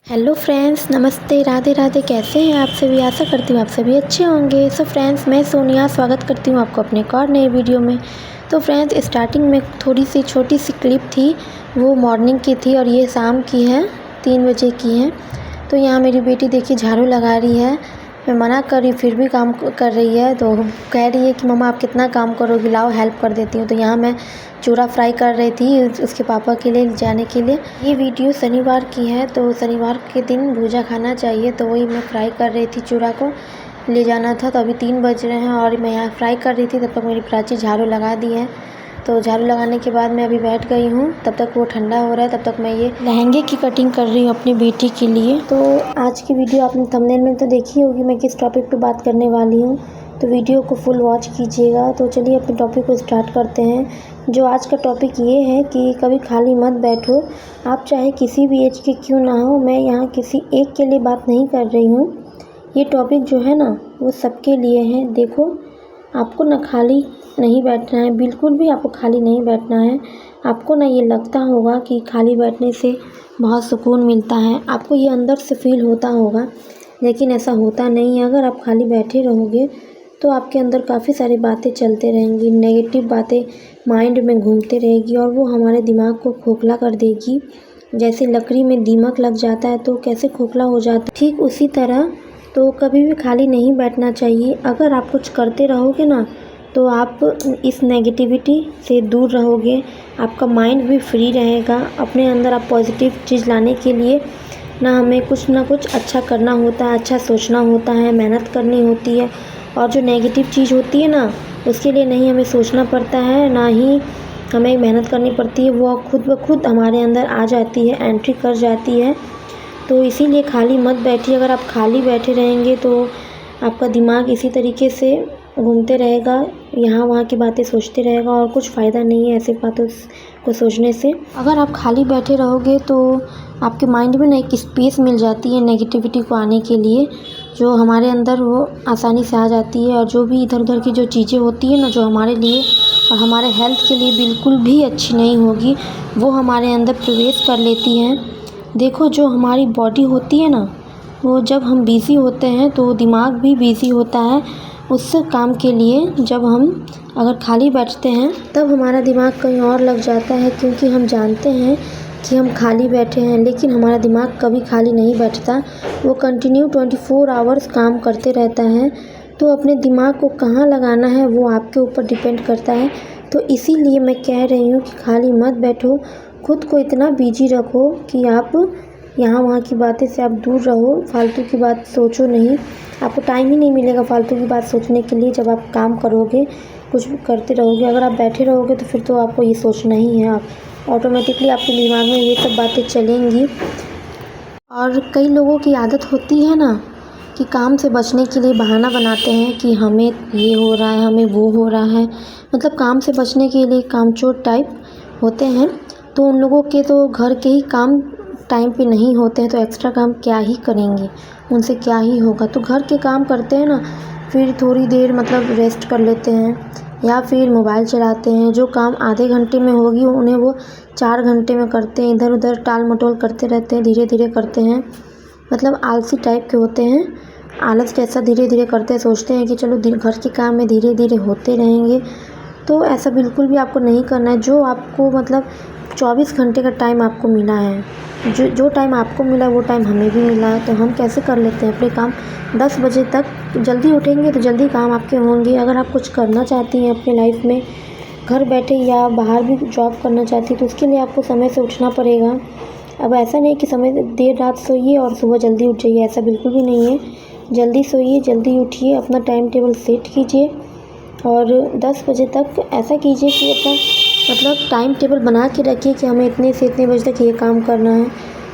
Hello friends, नमस्ते, राधे राधे। कैसे हैं आप सभी? आशा करती हूँ आप सभी अच्छे होंगे। सो फ्रेंड्स, मैं सोनिया स्वागत करती हूँ आपको अपने एक और नए वीडियो में। तो फ्रेंड्स, स्टार्टिंग में थोड़ी सी छोटी सी क्लिप थी, वो मॉर्निंग की थी और ये शाम की है, 3 बजे की है। तो यहाँ मेरी बेटी देखिए झाड़ू लगा रही है। मैं मना कर रही फिर भी काम कर रही है, तो कह रही है कि मम्मा आप कितना काम करोगी, लाओ हेल्प कर देती हूँ। तो यहाँ मैं चूड़ा फ्राई कर रही थी उसके पापा के लिए जाने के लिए। ये वीडियो शनिवार की है, तो शनिवार के दिन भूजा खाना चाहिए, तो वही मैं फ्राई कर रही थी, चूड़ा को ले जाना था। तो अभी 3 बज रहे हैं और मैं यहाँ फ्राई कर रही थी, तब तक मेरी प्राची झाड़ू लगा दी है। तो झाड़ू लगाने के बाद मैं अभी बैठ गई हूँ, तब तक वो ठंडा हो रहा है, तब तक मैं ये लहंगे की कटिंग कर रही हूँ अपनी बेटी के लिए। तो आज की वीडियो आपने थंबनेल में तो देखी होगी मैं किस टॉपिक पे बात करने वाली हूँ, तो वीडियो को फुल वॉच कीजिएगा। तो चलिए अपने टॉपिक को स्टार्ट करते हैं। जो आज का टॉपिक ये है कि कभी खाली मत बैठो, आप चाहे किसी भी एज के क्यों ना हो। मैं यहाँ किसी एक के लिए बात नहीं कर रही हूँ, ये टॉपिक जो है ना वो सबके लिए है। देखो, आपको ना खाली नहीं बैठना है, बिल्कुल भी आपको खाली नहीं बैठना है। आपको ना ये लगता होगा कि खाली बैठने से बहुत सुकून मिलता है, आपको ये अंदर से फील होता होगा, लेकिन ऐसा होता नहीं है। अगर आप खाली बैठे रहोगे तो आपके अंदर काफ़ी सारी बातें चलते रहेंगी, नेगेटिव बातें माइंड में घूमते रहेगी और वो हमारे दिमाग को खोखला कर देगी। जैसे लकड़ी में दीमक लग जाता है तो कैसे खोखला हो जाता है, ठीक उसी तरह तो कभी भी खाली नहीं बैठना चाहिए। अगर आप कुछ करते रहोगे ना तो आप इस नेगेटिविटी से दूर रहोगे, आपका माइंड भी फ्री रहेगा। अपने अंदर आप पॉजिटिव चीज़ लाने के लिए ना हमें कुछ ना कुछ अच्छा करना होता है, अच्छा सोचना होता है, मेहनत करनी होती है। और जो नेगेटिव चीज़ होती है ना, उसके लिए नहीं हमें सोचना पड़ता है, ना ही हमें मेहनत करनी पड़ती है, वो खुद ब खुद हमारे अंदर आ जाती है, एंट्री कर जाती है। तो इसीलिए खाली मत बैठिए। अगर आप खाली बैठे रहेंगे तो आपका दिमाग इसी तरीके से घूमते रहेगा, यहाँ वहाँ की बातें सोचते रहेगा और कुछ फ़ायदा नहीं है ऐसे बातों को सोचने से। अगर आप खाली बैठे रहोगे तो आपके माइंड में ना एक स्पेस मिल जाती है नेगेटिविटी को आने के लिए, जो हमारे अंदर वो आसानी से आ जाती है। और जो भी इधर उधर की जो चीज़ें होती है ना, जो हमारे लिए और हमारे हेल्थ के लिए बिल्कुल भी अच्छी नहीं होगी, वो हमारे अंदर प्रवेश कर लेती हैं। देखो, जो हमारी बॉडी होती है ना, वो जब हम बिज़ी होते हैं तो दिमाग भी बिज़ी होता है उस काम के लिए। जब हम अगर खाली बैठते हैं तब हमारा दिमाग कहीं और लग जाता है, क्योंकि हम जानते हैं कि हम खाली बैठे हैं, लेकिन हमारा दिमाग कभी खाली नहीं बैठता, वो कंटिन्यू 24 आवर्स काम करते रहता है। तो अपने दिमाग को कहाँ लगाना है वो आपके ऊपर डिपेंड करता है। तो इसीलिए मैं कह रही हूँ कि खाली मत बैठो, खुद को इतना बिजी रखो कि आप यहाँ वहाँ की बातें से आप दूर रहो, फालतू की बात सोचो नहीं। आपको टाइम ही नहीं मिलेगा फालतू की बात सोचने के लिए जब आप काम करोगे, कुछ भी करते रहोगे। अगर आप बैठे रहोगे तो फिर तो आपको ये सोचना ही है, आप ऑटोमेटिकली आपके दिमाग में ये सब बातें चलेंगी। और कई लोगों की आदत होती है ना कि काम से बचने के लिए बहाना बनाते हैं कि हमें ये हो रहा है, हमें वो हो रहा है, मतलब काम से बचने के लिए कामचोर टाइप होते हैं। तो उन लोगों के तो घर के ही काम टाइम पे नहीं होते हैं, तो एक्स्ट्रा काम क्या ही करेंगे, उनसे क्या ही होगा। तो घर के काम करते हैं ना, फिर थोड़ी देर मतलब रेस्ट कर लेते हैं या फिर मोबाइल चलाते हैं। जो काम आधे घंटे में होगी उन्हें वो 4 घंटे में करते हैं, इधर उधर टाल मटोल करते रहते हैं, धीरे धीरे करते हैं, मतलब आलसी टाइप के होते हैं। आलस जैसा धीरे धीरे करते हैं, सोचते हैं कि चलो घर के काम में धीरे धीरे होते रहेंगे। तो ऐसा बिल्कुल भी आपको नहीं करना है। जो आपको मतलब 24 घंटे का टाइम आपको मिला है, जो टाइम आपको मिला वो टाइम हमें भी मिला है, तो हम कैसे कर लेते हैं अपने काम 10 बजे तक। जल्दी उठेंगे तो जल्दी काम आपके होंगे। अगर आप कुछ करना चाहती हैं अपने लाइफ में, घर बैठे या बाहर भी जॉब करना चाहती है, तो उसके लिए आपको समय से उठना पड़ेगा। अब ऐसा नहीं कि समय देर रात सोइए और सुबह जल्दी उठ जाइए, ऐसा बिल्कुल भी नहीं है। जल्दी सोइए, जल्दी उठिए, अपना टाइम टेबल सेट कीजिए और 10 बजे तक ऐसा कीजिए कि अपना मतलब टाइम टेबल बना के रखिए कि हमें इतने से इतने बजे तक ये काम करना है।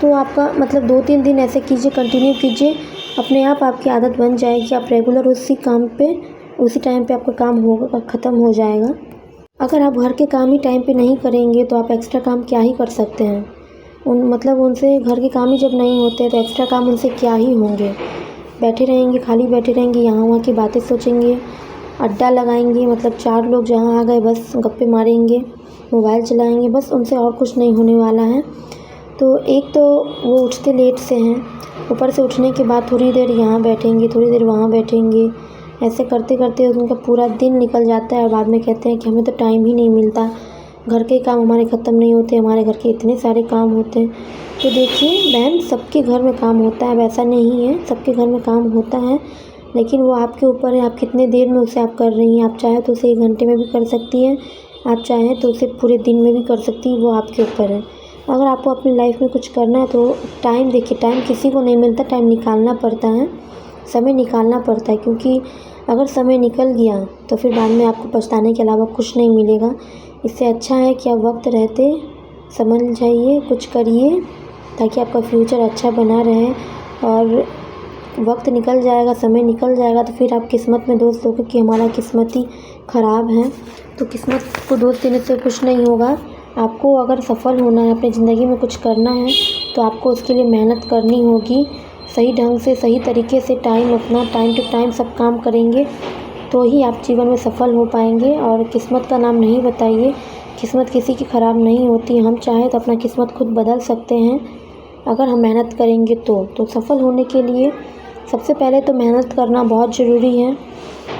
तो आपका मतलब 2-3 दिन ऐसे कीजिए, कंटिन्यू कीजिए, अपने आप आपकी आदत बन जाएगी। आप रेगुलर उसी काम पे उसी टाइम पे आपका काम होगा, ख़त्म हो जाएगा। अगर आप घर के काम ही टाइम पे नहीं करेंगे तो आप एक्स्ट्रा काम क्या ही कर सकते हैं। मतलब उनसे घर के काम ही जब नहीं होते तो एक्स्ट्रा काम उनसे क्या ही होंगे। बैठे रहेंगे, खाली बैठे रहेंगे, यहाँ वहाँ की बातें सोचेंगे, अड्डा लगाएंगे, मतलब 4 लोग जहाँ आ गए बस गप्पे मारेंगे, मोबाइल चलाएंगे, बस उनसे और कुछ नहीं होने वाला है। तो एक तो वो उठते लेट से हैं, ऊपर से उठने के बाद थोड़ी देर यहाँ बैठेंगे, थोड़ी देर वहाँ बैठेंगे, ऐसे करते करते उनका पूरा दिन निकल जाता है और बाद में कहते हैं कि हमें तो टाइम ही नहीं मिलता, घर के काम हमारे ख़त्म नहीं होते, हमारे घर के इतने सारे काम होते हैं। तो देखिए बहन, सबके घर में काम होता है, वैसा नहीं है, सबके घर में काम होता है, लेकिन वो आपके ऊपर है, आप कितने देर में उसे आप कर रही हैं। आप चाहे तो उसे 1 घंटे में भी कर सकती हैं, आप चाहें तो उसे पूरे दिन में भी कर सकती हैं, वो आपके ऊपर है। अगर आपको अपनी लाइफ में कुछ करना है तो टाइम देखिए, टाइम किसी को नहीं मिलता, टाइम निकालना पड़ता है, समय निकालना पड़ता है, क्योंकि अगर समय निकल गया तो फिर बाद में आपको पछताने के अलावा कुछ नहीं मिलेगा। इससे अच्छा है कि आप वक्त रहते समझ जाइए, कुछ करिए, ताकि आपका फ्यूचर अच्छा बना रहे। और वक्त निकल जाएगा, समय निकल जाएगा तो फिर आप किस्मत में दोष दोगे कि हमारा किस्मत ही ख़राब है। तो किस्मत को दोष देने से कुछ नहीं होगा। आपको अगर सफल होना है, अपनी ज़िंदगी में कुछ करना है, तो आपको उसके लिए मेहनत करनी होगी। सही ढंग से, सही तरीके से टाइम अपना टाइम टू टाइम सब काम करेंगे तो ही आप जीवन में सफल हो पाएंगे। और किस्मत का नाम नहीं बताइए, किस्मत किसी की ख़राब नहीं होती। हम चाहें तो अपना किस्मत खुद बदल सकते हैं अगर हम मेहनत करेंगे तो सफल होने के लिए सबसे पहले तो मेहनत करना बहुत ज़रूरी है।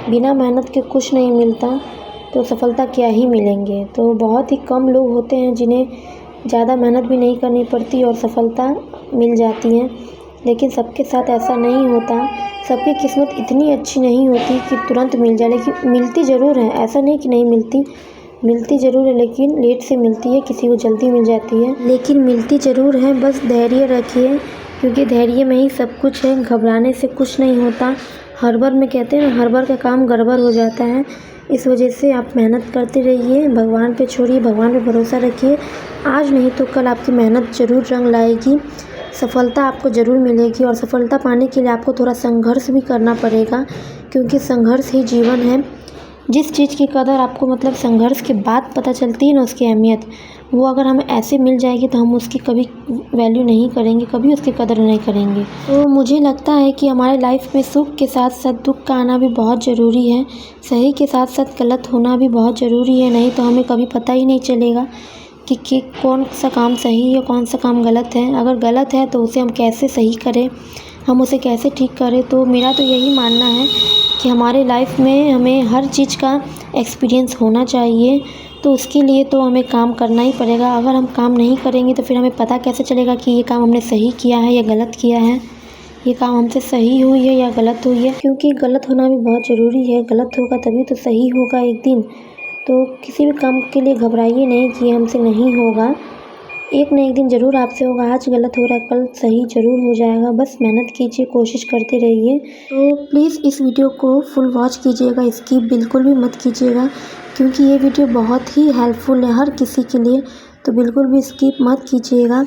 बिना मेहनत के कुछ नहीं मिलता, तो सफलता क्या ही मिलेंगे। तो बहुत ही कम लोग होते हैं जिन्हें ज़्यादा मेहनत भी नहीं करनी पड़ती और सफलता मिल जाती है, लेकिन सबके साथ ऐसा नहीं होता। सबकी किस्मत इतनी अच्छी नहीं होती कि तुरंत मिल जाए, लेकिन मिलती ज़रूर है, ऐसा नहीं कि नहीं मिलती, मिलती ज़रूर है, लेकिन लेट से मिलती है, किसी को जल्दी मिल जाती है, लेकिन मिलती ज़रूर है। बस धैर्य रखिए, क्योंकि धैर्य में ही सब कुछ है, घबराने से कुछ नहीं होता। हड़बड़ में कहते हैं ना, हड़बड़ का काम गड़बड़ हो जाता है। इस वजह से आप मेहनत करते रहिए, भगवान पे छोड़िए, भगवान पे भरोसा रखिए। आज नहीं तो कल आपकी मेहनत ज़रूर रंग लाएगी, सफलता आपको ज़रूर मिलेगी। और सफलता पाने के लिए आपको थोड़ा संघर्ष भी करना पड़ेगा, क्योंकि संघर्ष ही जीवन है। जिस चीज़ की कदर आपको मतलब संघर्ष के बाद पता चलती है ना, उसकी अहमियत, वो अगर हमें ऐसे मिल जाएगी तो हम उसकी कभी वैल्यू नहीं करेंगे, कभी उसकी कदर नहीं करेंगे। तो मुझे लगता है कि हमारे लाइफ में सुख के साथ साथ दुख का आना भी बहुत ज़रूरी है, सही के साथ साथ गलत होना भी बहुत ज़रूरी है। नहीं तो हमें कभी पता ही नहीं चलेगा कि कौन सा काम सही है, कौन सा काम गलत है। अगर गलत है तो उसे हम कैसे सही करें, हम उसे कैसे ठीक करें। तो मेरा तो यही मानना है कि हमारे लाइफ में हमें हर चीज़ का एक्सपीरियंस होना चाहिए, तो उसके लिए तो हमें काम करना ही पड़ेगा। अगर हम काम नहीं करेंगे तो फिर हमें पता कैसे चलेगा कि ये काम हमने सही किया है या गलत किया है, ये काम हमसे सही हुई है या गलत हुई है। क्योंकि गलत होना भी बहुत ज़रूरी है, गलत होगा तभी तो सही होगा एक दिन। तो किसी भी काम के लिए घबराइए नहीं कि हमसे नहीं होगा, एक न एक दिन ज़रूर आपसे होगा। आज गलत हो रहा है, कल सही ज़रूर हो जाएगा। बस मेहनत कीजिए, कोशिश करते रहिए। तो प्लीज़ इस वीडियो को फुल वॉच कीजिएगा, स्किप बिल्कुल भी मत कीजिएगा, क्योंकि ये वीडियो बहुत ही हेल्पफुल है हर किसी के लिए। तो बिल्कुल भी स्किप मत कीजिएगा।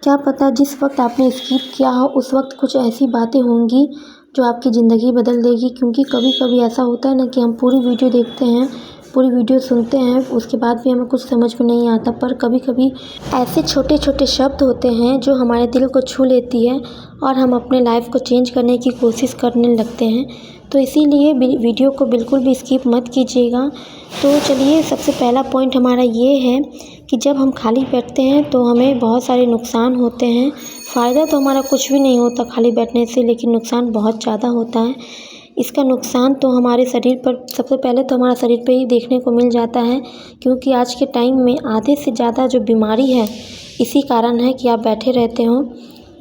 क्या पता जिस वक्त आपने स्किप किया हो उस वक्त कुछ ऐसी बातें होंगी जो आपकी ज़िंदगी बदल देगी। क्योंकि कभी कभी ऐसा होता है ना कि हम पूरी वीडियो देखते हैं, पूरी वीडियो सुनते हैं, उसके बाद भी हमें कुछ समझ में नहीं आता, पर कभी कभी ऐसे छोटे छोटे शब्द होते हैं जो हमारे दिल को छू लेती है और हम अपने लाइफ को चेंज करने की कोशिश करने लगते हैं। तो इसीलिए वीडियो को बिल्कुल भी स्किप मत कीजिएगा। तो चलिए, सबसे पहला पॉइंट हमारा ये है कि जब हम खाली बैठते हैं तो हमें बहुत सारे नुकसान होते हैं। फ़ायदा तो हमारा कुछ भी नहीं होता खाली बैठने से, लेकिन नुकसान बहुत ज़्यादा होता है। इसका नुकसान तो हमारे शरीर पर, सबसे पहले तो हमारा शरीर पे ही देखने को मिल जाता है, क्योंकि आज के टाइम में आधे से ज़्यादा जो बीमारी है इसी कारण है कि आप बैठे रहते हो।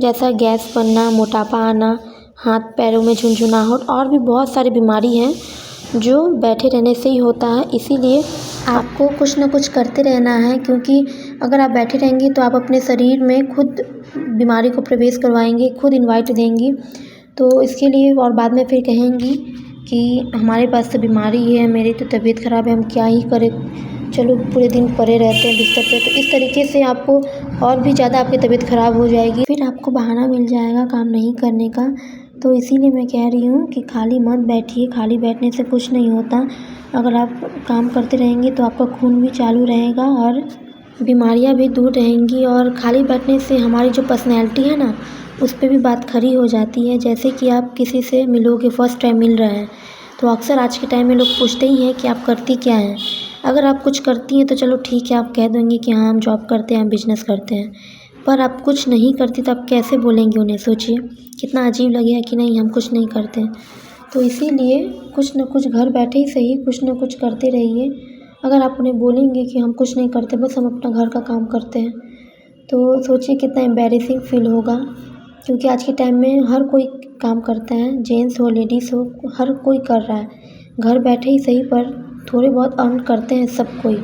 जैसा गैस बनना, मोटापा आना, हाथ पैरों में झुनझुनाहट और भी बहुत सारी बीमारी हैं जो बैठे रहने से ही होता है। इसीलिए आपको कुछ ना कुछ करते रहना है, क्योंकि अगर आप बैठे रहेंगी तो आप अपने शरीर में खुद बीमारी को प्रवेश करवाएंगे, खुद इनवाइट देंगी। तो इसके लिए और बाद में फिर कहेंगी कि हमारे पास तो बीमारी है, मेरी तो तबीयत ख़राब है, हम क्या ही करें, चलो पूरे दिन पड़े रहते हैं बिस्तर पे। तो इस तरीके से आपको और भी ज़्यादा आपकी तबीयत ख़राब हो जाएगी, फिर आपको बहाना मिल जाएगा काम नहीं करने का। तो इसीलिए मैं कह रही हूँ कि खाली मत बैठिए, खाली बैठने से कुछ नहीं होता। अगर आप काम करते रहेंगे तो आपका खून भी चालू रहेगा और बीमारियाँ भी दूर रहेंगी। और खाली बैठने से हमारी जो पर्सनैलिटी है ना, उस पर भी बात खरी हो जाती है। जैसे कि आप किसी से मिलोगे, फर्स्ट टाइम मिल रहे हैं, तो अक्सर आज के टाइम में लोग पूछते ही हैं कि आप करती क्या हैं। अगर आप कुछ करती हैं तो चलो ठीक है, आप कह देंगे कि हाँ हम जॉब करते हैं, हम बिजनेस करते हैं। पर आप कुछ नहीं करती तो आप कैसे बोलेंगे उन्हें? सोचिए कितना अजीब लगेगा कि नहीं हम कुछ नहीं करते हैं। तो इसीलिए कुछ न कुछ घर बैठे ही सही कुछ न कुछ करते रहिए। अगर आप उन्हें बोलेंगे कि हम कुछ नहीं करते, बस हम अपना घर का काम करते हैं, तो सोचिए कितना एम्बैरेसिंग फ़ील होगा। क्योंकि आज के टाइम में हर कोई काम करता है, जेंट्स हो लेडीज़ हो, हर कोई कर रहा है। घर बैठे ही सही पर थोड़े बहुत अर्न करते हैं सब कोई।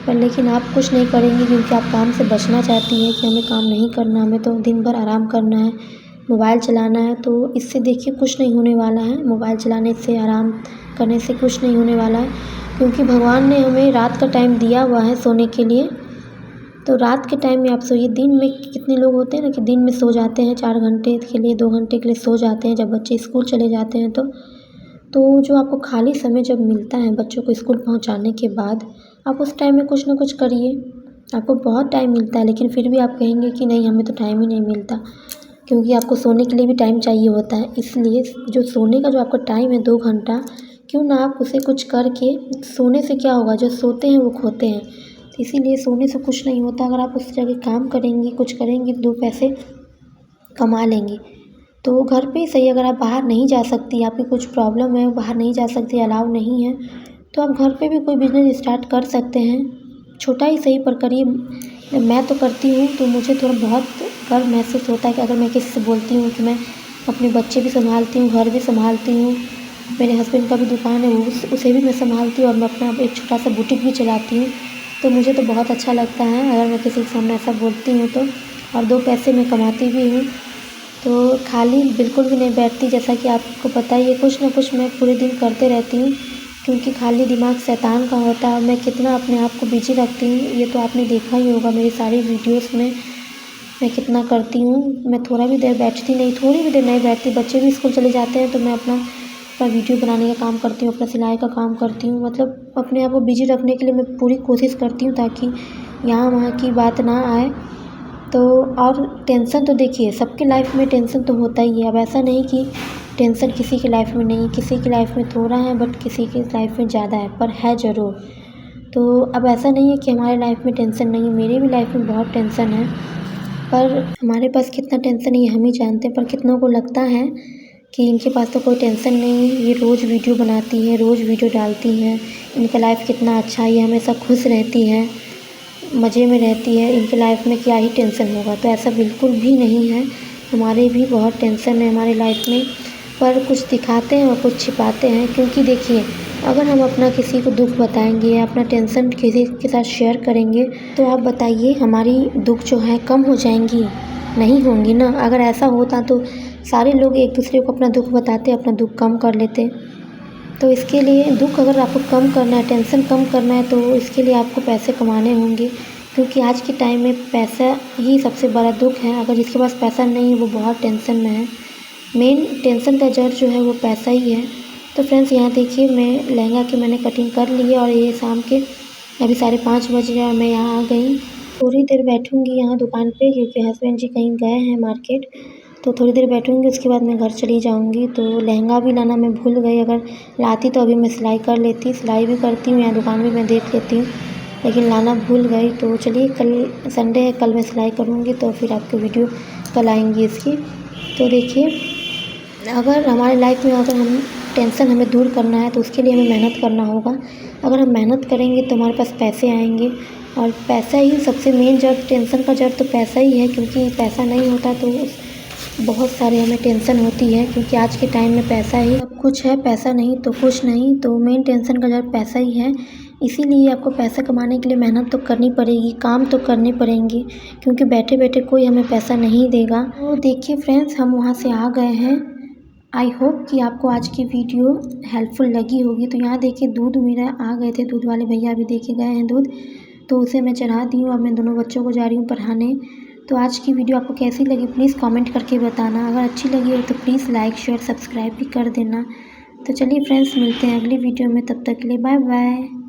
पर लेकिन आप कुछ नहीं करेंगी क्योंकि आप काम से बचना चाहती हैं कि हमें काम नहीं करना, हमें तो दिन भर आराम करना है, मोबाइल चलाना है। तो इससे देखिए कुछ नहीं होने वाला है, मोबाइल चलाने से, आराम करने से कुछ नहीं होने वाला है। क्योंकि भगवान ने हमें रात का टाइम दिया हुआ है सोने के लिए, तो रात के टाइम में आप सोइए। दिन में कितने लोग होते हैं ना कि दिन में सो जाते हैं 4 घंटे के लिए, 2 घंटे के लिए सो जाते हैं जब बच्चे स्कूल चले जाते हैं तो जो आपको खाली समय जब मिलता है बच्चों को स्कूल पहुंचाने के बाद, आप उस टाइम में कुछ ना कुछ करिए। आपको बहुत टाइम मिलता है लेकिन फिर भी आप कहेंगे कि नहीं हमें तो टाइम ही नहीं मिलता, क्योंकि आपको सोने के लिए भी टाइम चाहिए होता है। इसलिए जो सोने का जो आपका टाइम है 2 घंटा, क्यों ना आप उसे कुछ करके, सोने से क्या होगा, जो सोते हैं वो खोते हैं। तो इसीलिए सोने से कुछ नहीं होता, अगर आप उस जगह काम करेंगी, कुछ करेंगी, 2 पैसे कमा लेंगी। तो घर पे ही सही, अगर आप बाहर नहीं जा सकती, आपकी कुछ प्रॉब्लम है, बाहर नहीं जा सकती, अलाउ नहीं है, तो आप घर पे भी कोई बिज़नेस स्टार्ट कर सकते हैं। छोटा ही सही पर करिए। मैं तो करती हूँ तो मुझे थोड़ा बहुत गर्व महसूस होता है कि अगर मैं किसी से बोलती हूँ कि मैं अपने बच्चे भी सँभालती हूँ, घर भी सँभालती हूँ, मेरे हस्बैंड का भी दुकान है उसे भी मैं सँभालती हूँ और मैं अपना एक छोटा-सा बुटीक भी चलाती हूँ। तो मुझे तो बहुत अच्छा लगता है अगर मैं किसी के सामने ऐसा बोलती हूँ तो, और 2 पैसे मैं कमाती भी हूँ। तो खाली बिल्कुल भी नहीं बैठती, जैसा कि आपको पता ही है, कुछ ना कुछ मैं पूरे दिन करते रहती हूँ। क्योंकि खाली दिमाग शैतान का होता है, मैं कितना अपने आप को बिज़ी रखती हूँ ये तो आपने देखा ही होगा मेरी सारी वीडियोस में, मैं कितना करती हूँ। मैं थोड़ा भी देर बैठती नहीं, थोड़ी भी देर नहीं बैठती। बच्चे भी स्कूल चले जाते हैं तो मैं अपना वीडियो बनाने का काम करती हूँ, अपना सिलाई का काम करती हूँ। मतलब अपने आप को बिज़ी रखने के लिए मैं पूरी कोशिश करती हूँ ताकि यहाँ वहाँ की बात ना आए। तो और टेंशन तो देखिए सबकी लाइफ में टेंशन तो होता ही है। अब ऐसा नहीं कि टेंशन किसी की लाइफ में नहीं, किसी की लाइफ में थोड़ा है बट किसी की लाइफ में ज़्यादा है, पर है ज़रूर। तो अब ऐसा नहीं है कि हमारे लाइफ में टेंशन नहीं है, मेरी भी लाइफ में बहुत टेंशन है। पर हमारे पास कितना टेंशन है ये हम ही जानते हैं, पर कितनों को लगता है कि इनके पास तो कोई टेंशन नहीं है, ये रोज़ वीडियो बनाती है, रोज़ वीडियो डालती हैं, इनका लाइफ कितना अच्छा है, ये हमेशा खुश रहती है, मज़े में रहती है, इनकी लाइफ में क्या ही टेंशन होगा। तो ऐसा बिल्कुल भी नहीं है, हमारे भी बहुत टेंशन है हमारी लाइफ में, पर कुछ दिखाते हैं और कुछ छिपाते हैं। क्योंकि देखिए अगर हम अपना किसी को दुख बताएंगे या अपना टेंशन किसी के साथ शेयर करेंगे तो आप बताइए हमारी दुख जो है कम हो जाएंगी? नहीं होंगी ना। अगर ऐसा होता तो सारे लोग एक दूसरे को अपना दुख बताते, अपना दुख कम कर लेते। तो इसके लिए दुख अगर आपको कम करना है, टेंशन कम करना है, तो इसके लिए आपको पैसे कमाने होंगे। क्योंकि आज के टाइम में पैसा ही सबसे बड़ा दुख है। अगर जिसके पास पैसा नहीं है वो बहुत टेंशन में है। मेन टेंशन का जड़ जो है वो पैसा ही है। तो फ्रेंड्स यहाँ देखिए मैं लहंगा की मैंने कटिंग कर ली है और ये शाम के अभी 5:30 बज रहे हैं और मैं यहाँ आ गई। थोड़ी देर बैठूँगी यहाँ दुकान पे क्योंकि हस्बैंड जी कहीं गए हैं मार्केट, तो थोड़ी देर बैठूँगी, उसके बाद मैं घर चली जाऊँगी। तो लहंगा भी लाना मैं भूल गई, अगर लाती तो अभी मैं सिलाई कर लेती, सिलाई भी करती हूँ, यहाँ दुकान भी मैं देख लेती हूँ, लेकिन लाना भूल गई। तो चलिए कल संडे है, कल मैं सिलाई करूँगी तो फिर आपको वीडियो कल आएंगी इसकी। तो देखिए अगर हमारे लाइफ में अगर हम टेंशन हमें दूर करना है तो उसके लिए हमें मेहनत करना होगा। अगर हम मेहनत करेंगे तो हमारे पास पैसे आएंगे, और पैसा ही सबसे मेन जड़, टेंशन का जड़ तो पैसा ही है। क्योंकि पैसा नहीं होता तो बहुत सारे हमें टेंशन होती है, क्योंकि आज के टाइम में पैसा ही सब कुछ है, पैसा नहीं तो कुछ नहीं। तो मेन टेंशन का जड़ पैसा ही है। इसीलिए आपको पैसा कमाने के लिए मेहनत तो करनी पड़ेगी, काम तो करने पड़ेंगे, क्योंकि बैठे बैठे कोई हमें पैसा नहीं देगा। तो देखिए फ्रेंड्स हम वहाँ से आ गए हैं। आई होप कि आपको आज की वीडियो हेल्पफुल लगी होगी। तो यहाँ देखिए दूध मेरा आ गए थे, दूध वाले भैया अभी देके गए हैं दूध, तो उसे मैं चढ़ा दी हूँ। अब मैं दोनों बच्चों को जा रही हूँ पढ़ाने। तो आज की वीडियो आपको कैसी लगी प्लीज़ कमेंट करके बताना। अगर अच्छी लगी हो तो प्लीज़ लाइक शेयर सब्सक्राइब भी कर देना। तो चलिए फ्रेंड्स मिलते हैं अगली वीडियो में, तब तक के लिए बाय बाय।